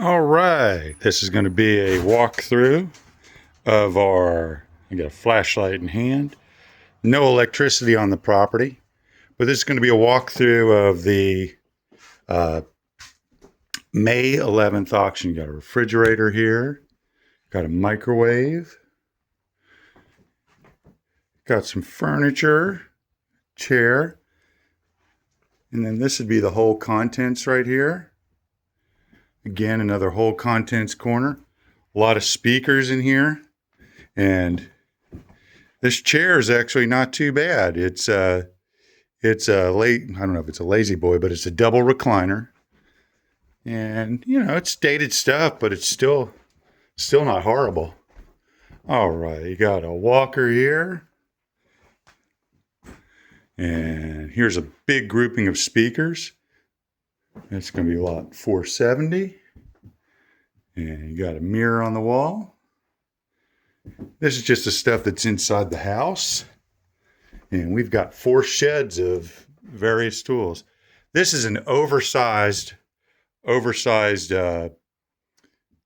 All right, this is going to be a walkthrough of I got a flashlight in hand. No electricity on the property, but this is going to be a walkthrough of the uh, May 11th auction. You got a refrigerator here, got a microwave, got some furniture, chair, and then this would be the whole contents right here. Again, another whole contents corner. A lot of speakers in here. And this chair is actually not too bad. It's a I don't know if it's a lazy boy, but it's a double recliner. And it's dated stuff, but it's still not horrible. All right, you got a walker here. And here's a big grouping of speakers. It's going to be lot 470. And you got a mirror on the wall. This is just the stuff that's inside the house. And we've got 4 sheds of various tools. This is an oversized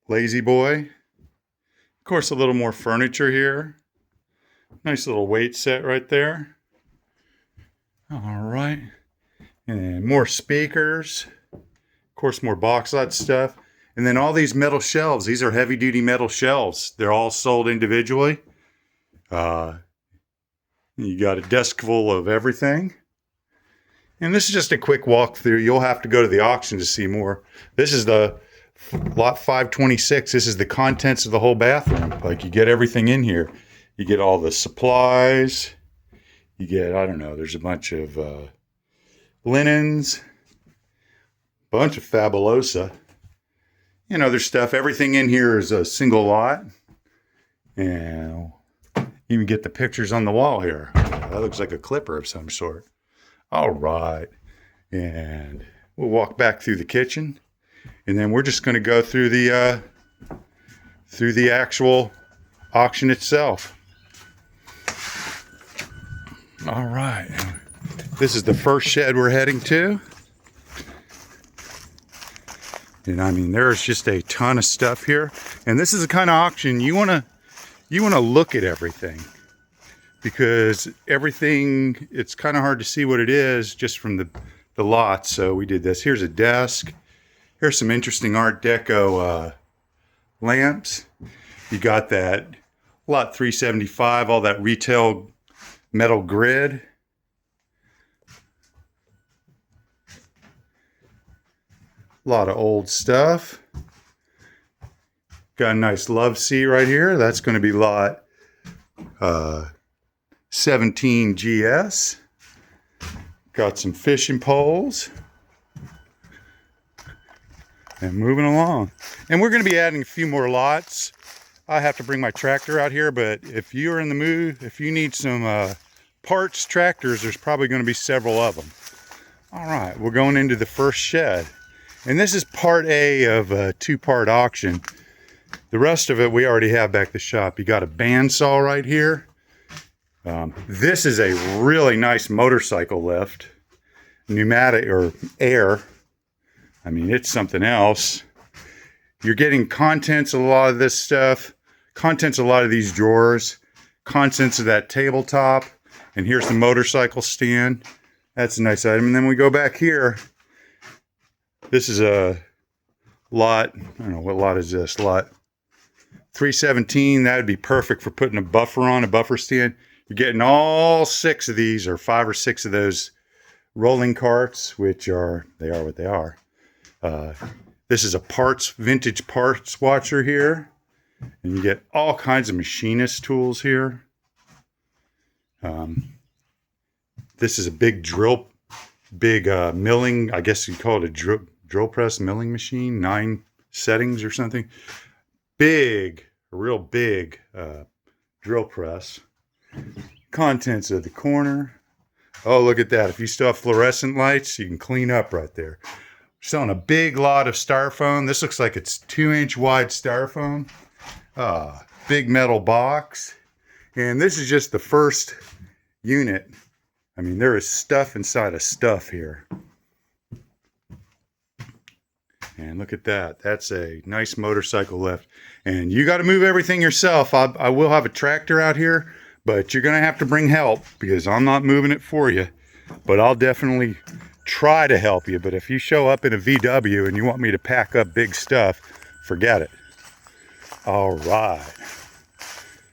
lazy boy. Of course, a little more furniture here. Nice little weight set right there. All right. And more speakers. Of course, more box lot stuff. And then all these metal shelves. These are heavy duty metal shelves. They're all sold individually. You got a desk full of everything. And this is just a quick walkthrough. You'll have to go to the auction to see more. This is the lot 526. This is the contents of the whole bathroom. Like, you get everything in here. You get all the supplies. You get, I don't know, there's a bunch of linens, bunch of Fabulosa. There's stuff. Everything in here is a single lot. And you can get the pictures on the wall here. That looks like a clipper of some sort. All right. And we'll walk back through the kitchen. And then we're just going to go through the actual auction itself. All right. This is the first shed we're heading to. And I mean, there's just a ton of stuff here. And this is the kind of auction you want to look at everything, because everything, it's kind of hard to see what it is just from the lot. So we did this. Here's a desk. Here's some interesting Art Deco lamps. You got that lot 375, all that retail metal grid. A lot of old stuff. Got a nice love seat right here. That's going to be lot 17 GS. Got some fishing poles. And moving along. And we're going to be adding a few more lots. I have to bring my tractor out here, but if you're in the mood, if you need some parts tractors, there's probably going to be several of them. All right, we're going into the first shed. And this is part A of a 2-part auction. The rest of it we already have back at the shop. You got a bandsaw right here. This is a really nice motorcycle lift. Pneumatic or air. I mean, it's something else. You're getting contents of a lot of this stuff. Contents of a lot of these drawers. Contents of that tabletop. And here's the motorcycle stand. That's a nice item. And then we go back here. This is a lot, I don't know, what lot is this? Lot 317. That would be perfect for putting a buffer on, a buffer stand. You're getting all 6 of these, or 5 or 6 of those rolling carts, which they are what they are. This is a vintage parts watcher here. And you get all kinds of machinist tools here. This is a big milling, I guess you'd call it a drill press milling machine, 9 settings or something. A real big drill press. Contents of the corner. Oh, look at that. If you still have fluorescent lights, you can clean up right there. We're selling a big lot of styrofoam. This looks like it's 2-inch wide styrofoam. Big metal box. And this is just the first unit. I mean, there is stuff inside of stuff here. And look at that. That's a nice motorcycle lift. And you got to move everything yourself. I will have a tractor out here, but you're going to have to bring help because I'm not moving it for you. But I'll definitely try to help you. But if you show up in a VW and you want me to pack up big stuff, forget it. All right.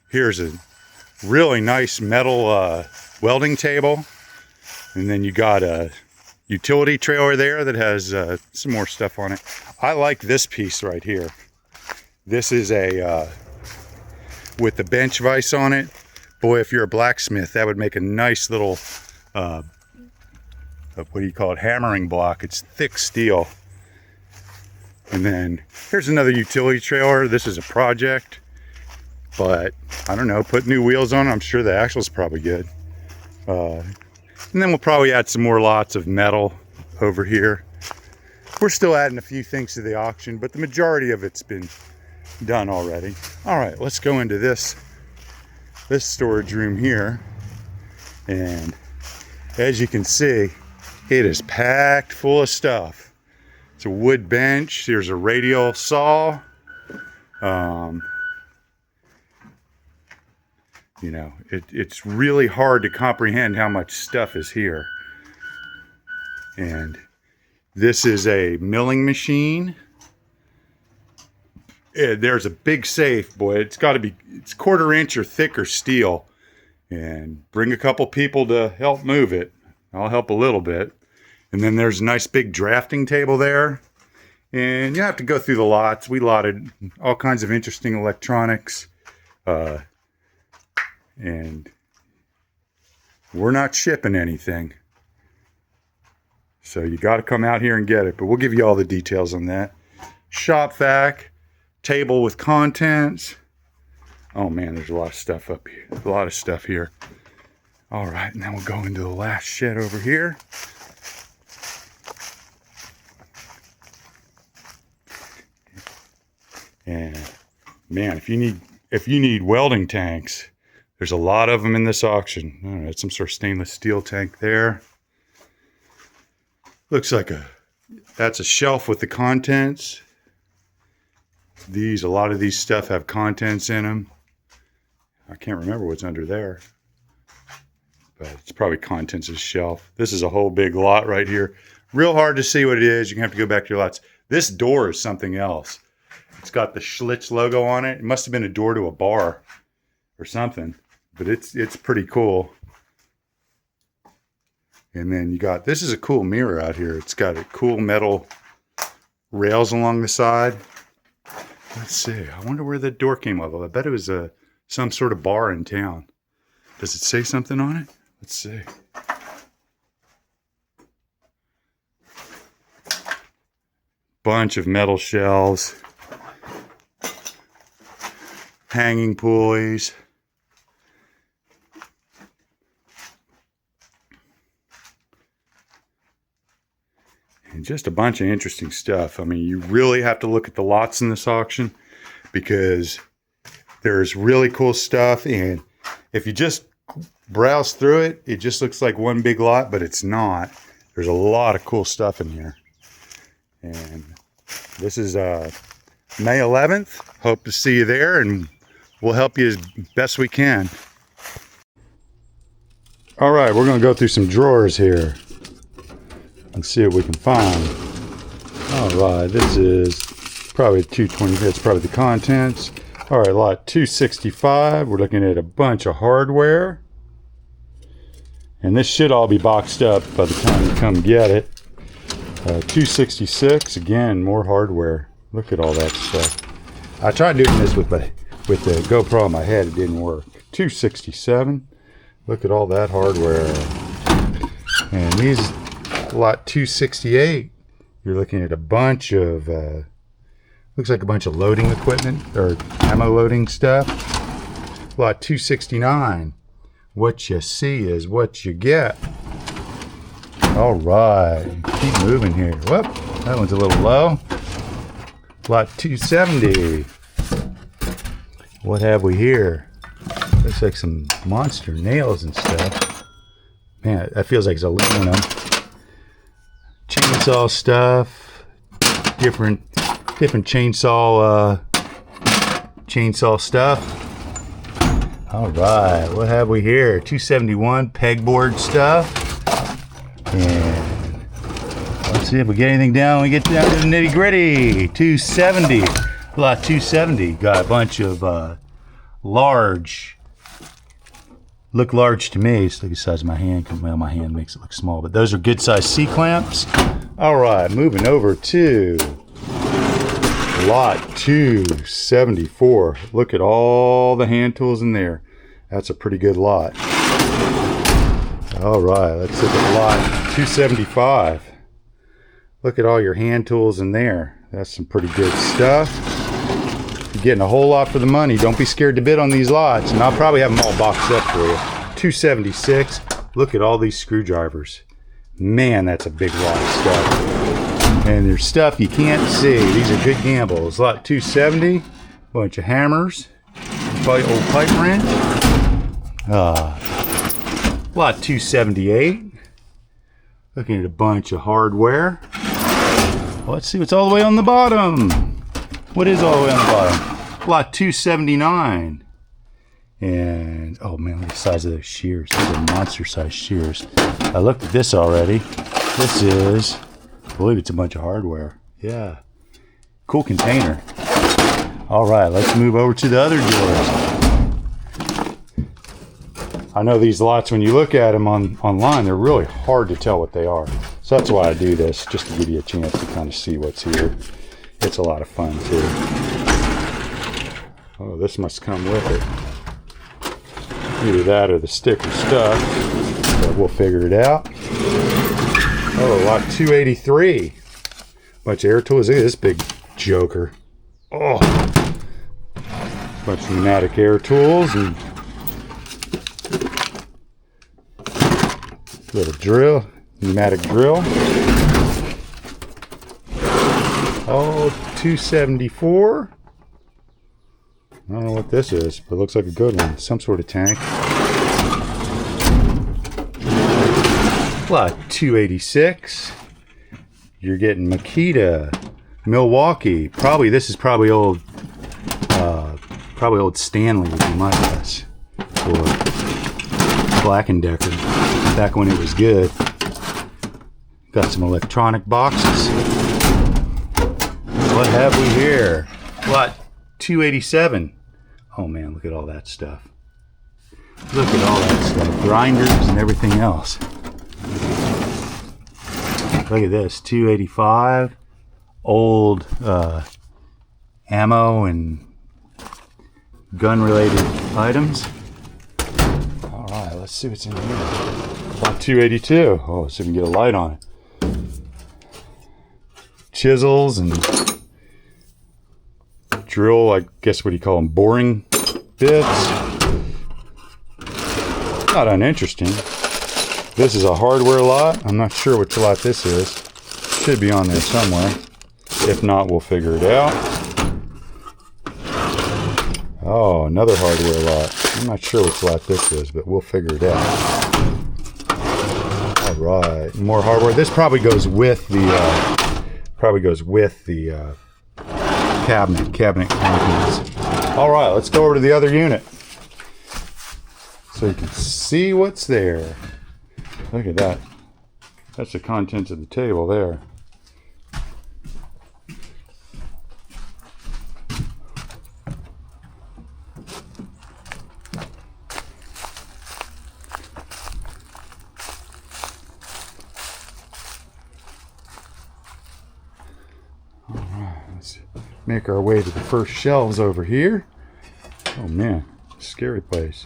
Here's a really nice metal welding table. And then you got a utility trailer there that has some more stuff on it. I like this piece right here. This is a with the bench vise on it. Boy, if you're a blacksmith, that would make a nice little what do you call it, hammering block. It's thick steel. And then here's another utility trailer. This is a project, but I don't know, put new wheels on it. I'm sure the axle's probably good. And then we'll probably add some more lots of metal over here. We're still adding a few things to the auction, but the majority of it's been done already. All right, let's go into this storage room here. And as you can see, it is packed full of stuff. It's a wood bench. There's a radial saw. You know, it's really hard to comprehend how much stuff is here. And this is a milling machine. There's a big safe, boy. It's 1/4 inch or thicker steel. And bring a couple people to help move it. I'll help a little bit. And then there's a nice big drafting table there. And you have to go through the lots. We lotted all kinds of interesting electronics. And we're not shipping anything. So you got to come out here and get it. But we'll give you all the details on that. Shop vac, table with contents. Oh man, there's a lot of stuff up here. A lot of stuff here. All right, and then we'll go into the last shed over here. And man, if you need welding tanks, there's a lot of them in this auction. All right, some sort of stainless steel tank there. Looks like that's a shelf with the contents. A lot of these stuff have contents in them. I can't remember what's under there, but it's probably contents of the shelf. This is a whole big lot right here. Real hard to see what it is. You're gonna have to go back to your lots. This door is something else. It's got the Schlitz logo on it. It must have been a door to a bar or something, but it's pretty cool. And then you got, this is a cool mirror out here. It's got a cool metal rails along the side. Let's see. I wonder where the door came up. I bet it was some sort of bar in town. Does it say something on it? Let's see. Bunch of metal shelves. Hanging pulleys. And just a bunch of interesting stuff. I mean, you really have to look at the lots in this auction because there's really cool stuff. And if you just browse through it, it just looks like one big lot, but it's not. There's a lot of cool stuff in here. And this is May 11th. Hope to see you there, and we'll help you as best we can. All right, we're going to go through some drawers here and see what we can find. All right, this is probably 220. That's probably the contents. All right, lot 265. We're looking at a bunch of hardware. And this should all be boxed up by the time you come get it. 266, again, more hardware. Look at all that stuff. I tried doing this with the GoPro on my head. It didn't work. 267. Look at all that hardware. And these, lot 268, you're looking at a bunch of, looks like a bunch of loading equipment, or ammo loading stuff. Lot 269, what you see is what you get. All right, keep moving here. Whoop, that one's a little low. Lot 270. What have we here? Looks like some monster nails and stuff. Man, that feels like it's aluminum. Chainsaw stuff. different chainsaw stuff. All right, what have we here? 271 pegboard stuff. And let's see if we get anything down. We get down to the nitty gritty. 270, lot 270. Got a bunch of large, look large to me. It's like the size of my hand. Well, my hand makes it look small, but those are good size C-clamps. All right, moving over to lot 274. Look at all the hand tools in there. That's a pretty good lot. All right, let's look at lot 275. Look at all your hand tools in there. That's some pretty good stuff. You're getting a whole lot for the money. Don't be scared to bid on these lots, and I'll probably have them all boxed up for you. 276. Look at all these screwdrivers. Man, that's a big lot of stuff. And there's stuff you can't see. These are good gambles. Lot 270, bunch of hammers, probably old pipe wrench. Lot 278, looking at a bunch of hardware. Let's see what's all the way on the bottom. What is all the way on the bottom? Lot 279. And, oh man, look at the size of those shears. Those are monster size shears. I looked at this already. This is, I believe it's a bunch of hardware. Yeah. Cool container. All right, let's move over to the other drawers. I know these lots, when you look at them online, they're really hard to tell what they are. So that's why I do this, just to give you a chance to kind of see what's here. It's a lot of fun too. Oh, this must come with it. Either that or the sticker stuff, but we'll figure it out. Oh, lot 283. Bunch of air tools. Look at this big joker. Oh, bunch of pneumatic air tools and little drill, pneumatic drill. Oh, 274. I don't know what this is, but it looks like a good one. Some sort of tank. Lot 286. You're getting Makita, Milwaukee. This is probably old Stanley would be my guess. Or Black & Decker, back when it was good. Got some electronic boxes. What have we here? Lot 287. Oh man, look at all that stuff. Look at all that stuff. Grinders and everything else. Look at this, 285. Old ammo and gun-related items. All right, let's see what's in here. Lot 282. Oh, so we can get a light on it. Chisels and drill, I guess what do you call them, boring bits. Not uninteresting. This is a hardware lot. I'm not sure which lot this is. Should be on there somewhere. If not, we'll figure it out. Oh, another hardware lot. I'm not sure which lot this is, but we'll figure it out. All right, more hardware. This probably goes with the cabinet contents. All right, let's go over to the other unit so you can see what's there. Look at that. That's the contents of the table there. All right, let's make our way to the first shelves over here. Oh man, scary place.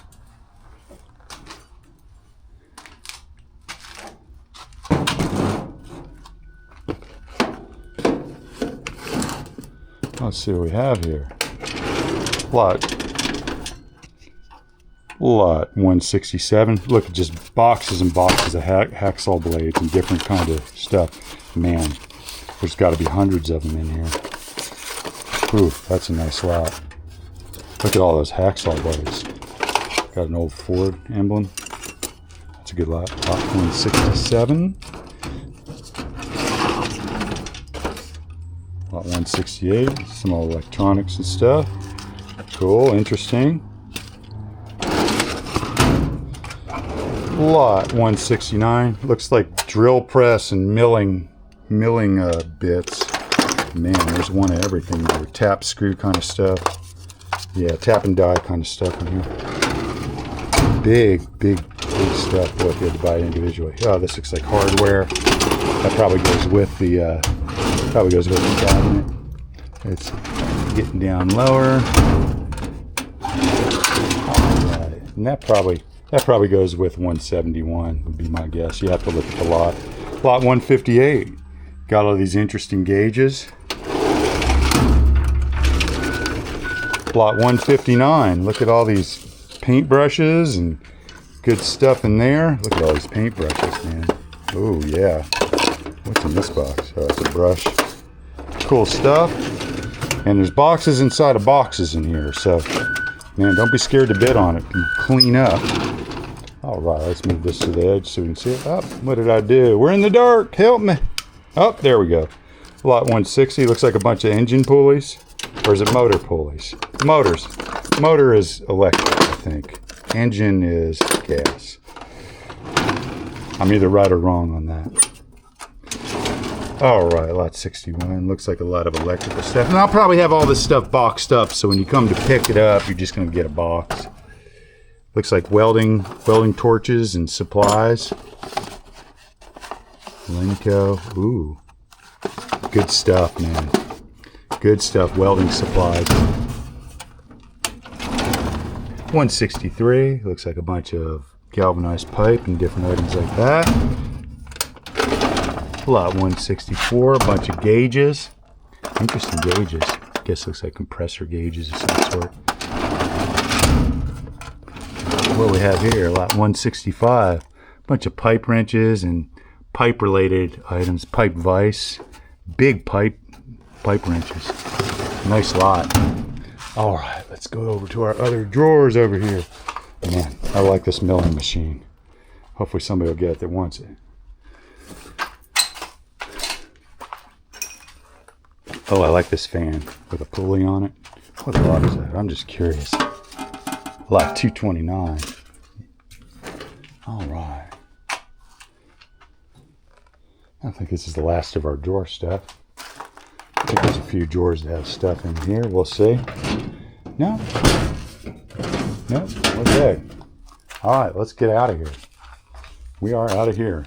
Let's see what we have here. Lot 167. Look at just boxes and boxes of hacksaw blades and different kind of stuff. Man, there's got to be hundreds of them in here. Ooh, that's a nice lot. Look at all those hacksaw blades. Got an old Ford emblem. That's a good lot. Lot 167. Lot 168, some old electronics and stuff. Cool, interesting. Lot 169, looks like drill press and milling bits. Man, there's one of everything there. Tap screw kind of stuff. Yeah, tap and die kind of stuff in here. Big stuff. Boy, if you had to buy it individually. Oh, this looks like hardware. That probably goes with the cabinet. It's getting down lower. Alright. And that probably goes with 171 would be my guess. You have to look at the lot. Lot 158. Got all these interesting gauges. Lot 159. Look at all these paintbrushes and good stuff in there. Look at all these paintbrushes, man. Oh yeah. What's in this box? Oh, it's a brush. Cool stuff. And there's boxes inside of boxes in here. So, man, don't be scared to bid on it. You clean up. All right, let's move this to the edge so we can see it. Oh, what did I do? We're in the dark. Help me. Oh, there we go. Lot 160 looks like a bunch of engine pulleys. Or is it motor pulleys? Motors. Motor is electric, I think. Engine is gas. I'm either right or wrong on that. All right, lot 61. Looks like a lot of electrical stuff. And I'll probably have all this stuff boxed up, so when you come to pick it up, you're just going to get a box. Looks like welding torches and supplies. Lenco. Ooh. Good stuff, man. Good stuff. Welding supplies. 163. Looks like a bunch of galvanized pipe and different items like that. Lot 164. A bunch of gauges. Interesting gauges. I guess looks like compressor gauges of some sort. What we have here, lot 165, a bunch of pipe wrenches and pipe related items, pipe vise, big pipe wrenches. Nice lot. All right, let's go over to our other drawers over here. Man, I like this milling machine. Hopefully somebody will get it that wants it. Oh, I like this fan with a pulley on it. What lot is that? I'm just curious. Lot 229. All right. I think this is the last of our drawer stuff. I think there's a few drawers that have stuff in here. We'll see. No. Nope. Okay. All right, let's get out of here. We are out of here.